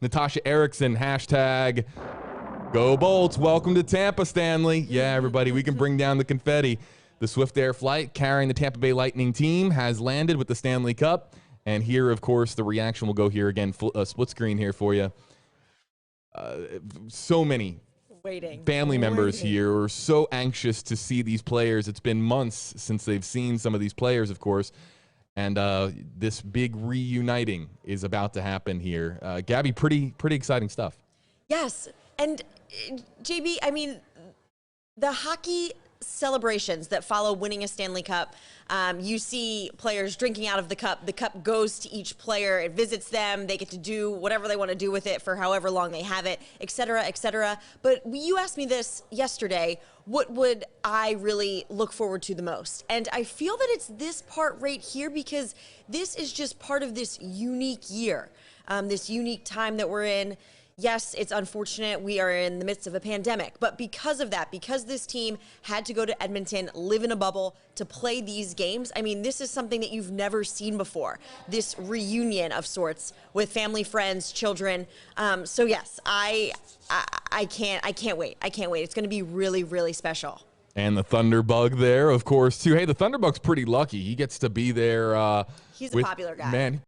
Natasha Erickson, hashtag Go Bolts. Welcome to Tampa, Stanley. Yeah, everybody, we can bring down the confetti. The Swift Air flight carrying the Tampa Bay Lightning team has landed with the Stanley Cup. And here, of course, the reaction will go here again. Split screen here for you. So many family members here are so anxious to see these players. It's been months since they've seen some of these players, of course. And this big reuniting is about to happen here. Gabby, pretty exciting stuff. Yes. And JB, I mean, the hockey celebrations that follow winning a Stanley Cup, you see players drinking out of the cup goes to each player, it visits them, they get to do whatever they want to do with it for however long they have it, et cetera, et cetera. But you asked me this yesterday, what would I really look forward to the most? And I feel that it's this part right here, because this is just part of this unique year, this unique time that we're in. Yes, it's unfortunate we are in the midst of a pandemic, but because of that, because this team had to go to Edmonton, live in a bubble to play these games, I mean, this is something that you've never seen before, this reunion of sorts with family, friends, children. So yes, I can't wait. I can't wait. It's going to be really, really special. And the Thunderbug there, of course, too. Hey, the Thunderbug's pretty lucky. He gets to be there. He's a popular guy. Man,